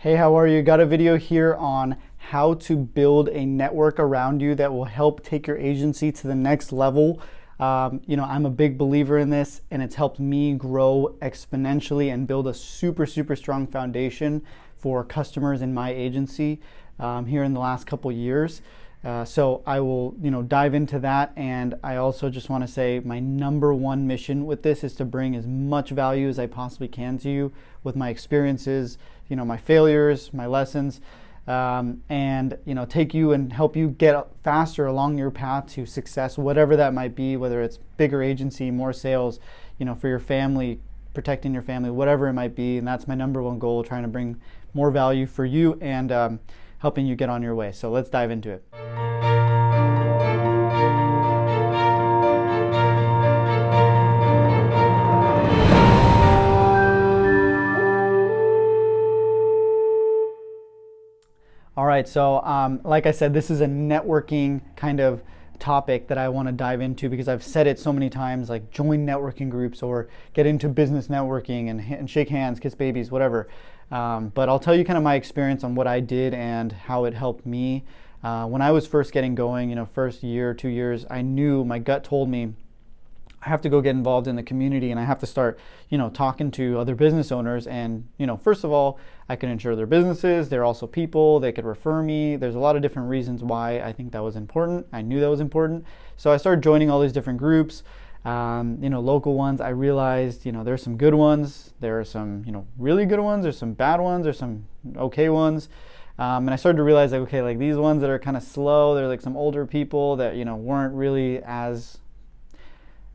Hey, how are you? Got a video here on how to build a network around you that will help take your agency to the next level. I'm a big believer in this, and it's helped me grow exponentially and build a super strong foundation for customers in my agency here in the last couple years. So I will, dive into that. And I also just want to say my number one mission with this is to bring as much value as I possibly can to you with my experiences, my failures, my lessons, and take you and help you get faster along your path to success, whatever that might be, whether it's bigger agency, more sales, for your family, protecting your family, whatever it might be. And that's my number one goal, trying to bring more value for you and helping you get on your way. So let's dive into it. All right, so like I said, this is a networking kind of topic that I want to dive into because I've said it so many times, like join networking groups or get into business networking and shake hands, kiss babies, whatever. But I'll tell you kind of my experience on what I did and how it helped me. When I was first getting going, first year, 2 years, I knew, my gut told me, I have to go get involved in the community and I have to start, talking to other business owners. And, first of all, I can insure their businesses. They're also people. They could refer me. There's a lot of different reasons why I think that was important. I knew that was important. So I started joining all these different groups, local ones. I realized, there's some good ones. There are some, really good ones. There's some bad ones. There's some okay ones. And I started to realize like these ones that are kind of slow, they're like some older people that, weren't really as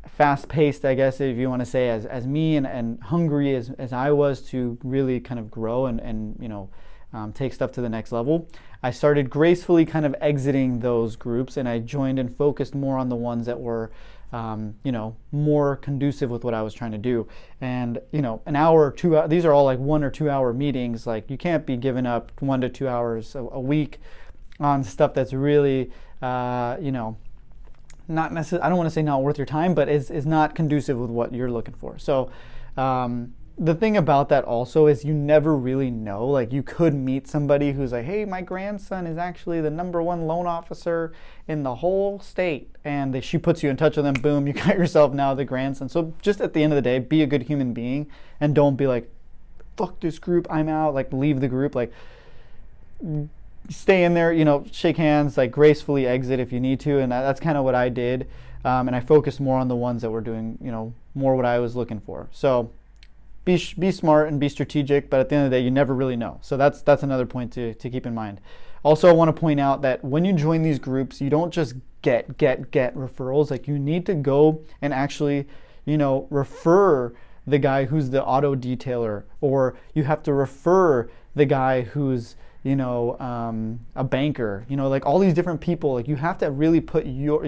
fast-paced, I guess, if you want to say, as me and hungry as I was to really kind of grow and take stuff to the next level. I started gracefully kind of exiting those groups, and I joined and focused more on the ones that were more conducive with what I was trying to do. And an hour or 2 hours, these are all like 1 or 2 hour meetings. Like, you can't be giving up 1 to 2 hours a week on stuff that's really not necessarily, I don't want to say not worth your time, but is not conducive with what you're looking for. So the thing about that also is you never really know. Like, you could meet somebody who's like, hey, my grandson is actually the #1 loan officer in the whole state, and she puts you in touch with them. Boom, you got yourself now the grandson. So just at the end of the day, be a good human being and don't be like, fuck this group, I'm out, like leave the group. Like, stay in there, shake hands, like gracefully exit if you need to. And that's kind of what I did. And I focused more on the ones that were doing, more what I was looking for. So be smart and be strategic, but at the end of the day, you never really know. So that's another point to keep in mind. Also, I want to point out that when you join these groups, you don't just get referrals. Like, you need to go and actually, refer the guy who's the auto detailer, or you have to refer the guy who's a banker, like all these different people. Like, you have to really put your,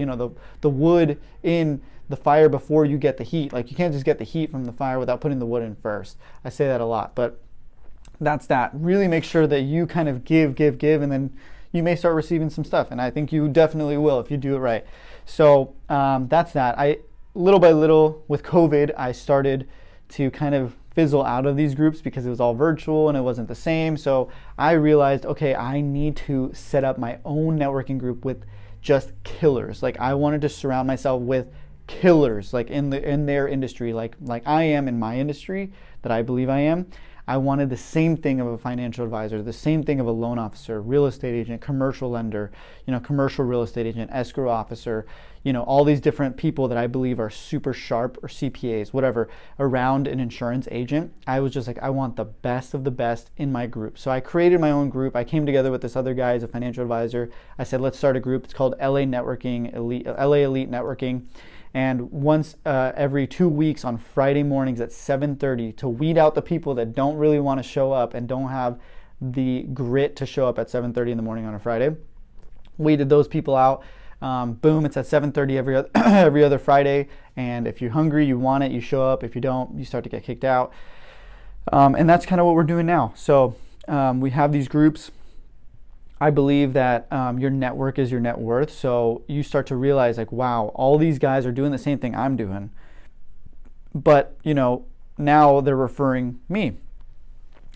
the wood in the fire before you get the heat. Like, you can't just get the heat from the fire without putting the wood in first. I say that a lot, but that's that. Really make sure that you kind of give, and then you may start receiving some stuff. And I think you definitely will if you do it right. So that's that. Little by little with COVID, I started to kind of fizzle out of these groups because it was all virtual and it wasn't the same. So I realized, okay, I need to set up my own networking group with just killers. Like, I wanted to surround myself with killers, like in their industry, like I am in my industry, that I believe I am. I wanted the same thing of a financial advisor, the same thing of a loan officer, real estate agent, commercial lender, commercial real estate agent, escrow officer, all these different people that I believe are super sharp, or CPAs, whatever, around an insurance agent. I was just like, I want the best of the best in my group. So I created my own group. I came together with this other guy as a financial advisor. I said, let's start a group. It's called LA Networking, LA Elite Networking. And once every 2 weeks on Friday mornings at 7:30, to weed out the people that don't really want to show up and don't have the grit to show up at 7:30 in the morning on a Friday. Weeded those people out. Boom, it's at 7:30 every other Friday. And if you're hungry, you want it, you show up. If you don't, you start to get kicked out. And that's kind of what we're doing now. So we have these groups. I believe that your network is your net worth. So you start to realize, like, wow, all these guys are doing the same thing I'm doing. But, now they're referring me.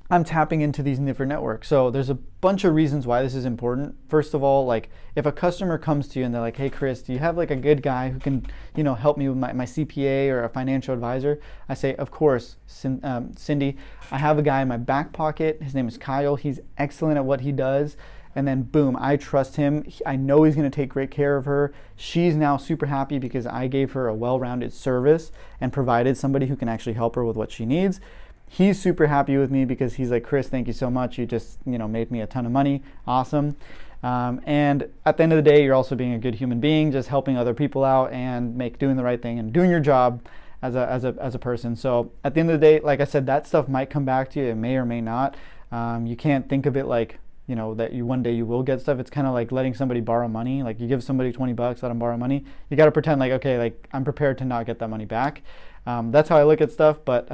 I'm tapping into these different networks. So there's a bunch of reasons why this is important. First of all, like if a customer comes to you and they're like, hey Chris, do you have like a good guy who can, help me with my CPA or a financial advisor? I say, of course, Cindy, I have a guy in my back pocket. His name is Kyle. He's excellent at what he does. And then boom, I trust him. I know he's going to take great care of her. She's now super happy because I gave her a well-rounded service and provided somebody who can actually help her with what she needs. He's super happy with me because he's like, Chris, thank you so much. You just, made me a ton of money. Awesome. And at the end of the day, you're also being a good human being, just helping other people out and doing the right thing and doing your job as a person. So at the end of the day, like I said, that stuff might come back to you. It may or may not. You can't think of it like, that one day you will get stuff. It's kind of like letting somebody borrow money. Like you give somebody $20, let them borrow money. You got to pretend like, okay, like I'm prepared to not get that money back. That's how I look at stuff. But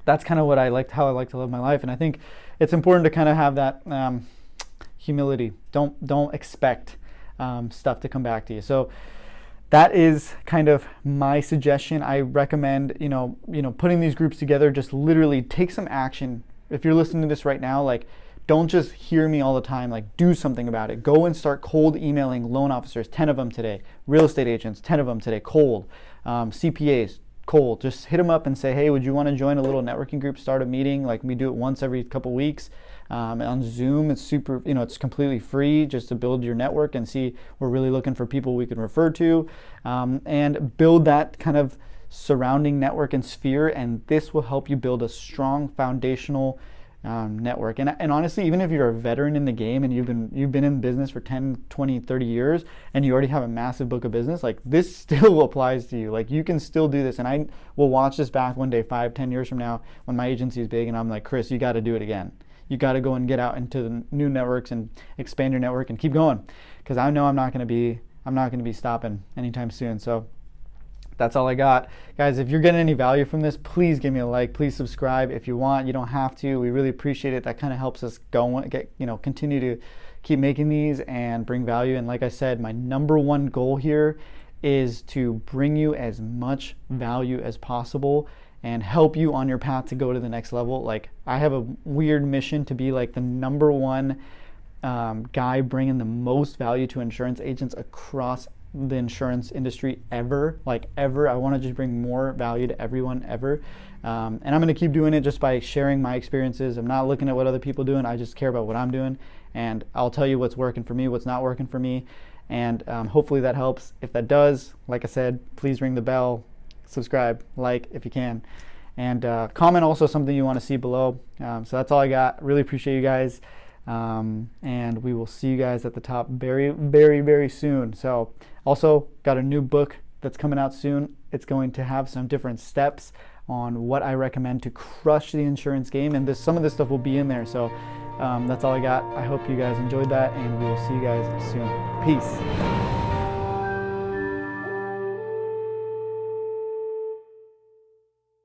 that's kind of how I like to live my life. And I think it's important to kind of have that humility. Don't expect stuff to come back to you. So that is kind of my suggestion. I recommend, putting these groups together, just literally take some action. If you're listening to this right now, like don't just hear me all the time, like do something about it. Go and start cold emailing loan officers, 10 of them today, real estate agents, 10 of them today, cold, CPAs, cold. Just hit them up and say, hey, would you want to join a little networking group, start a meeting? Like we do it once every couple weeks on Zoom. It's super, it's completely free just to build your network and see we're really looking for people we can refer to and build that kind of surrounding network and sphere. And this will help you build a strong foundational network. And honestly, even if you're a veteran in the game and you've been in business for 10, 20, 30 years and you already have a massive book of business, like this still applies to you. Like you can still do this. And I will watch this back one day, 5, 10 years from now when my agency is big and I'm like, Chris, you got to do it again. You got to go and get out into the new networks and expand your network and keep going. Because I know I'm not going to be stopping anytime soon. So that's all I got. Guys, if you're getting any value from this, please give me a like. Please subscribe if you want. You don't have to. We really appreciate it. That kind of helps us continue to keep making these and bring value. And like I said, my number one goal here is to bring you as much value as possible and help you on your path to go to the next level. Like I have a weird mission to be like the number one guy bringing the most value to insurance agents across the insurance industry ever. I want to just bring more value to everyone ever. And I'm going to keep doing it just by sharing my experiences. I'm not looking at what other people are doing. I just care about what I'm doing. And I'll tell you what's working for me, what's not working for me. And hopefully that helps. If that does, like I said, please ring the bell, subscribe, like if you can. And comment also something you want to see below. So that's all I got. Really appreciate you guys. And we will see you guys at the top very, very, very soon. So also got a new book that's coming out soon. It's going to have some different steps on what I recommend to crush the insurance game. And some of this stuff will be in there. So that's all I got. I hope you guys enjoyed that and we will see you guys soon. Peace.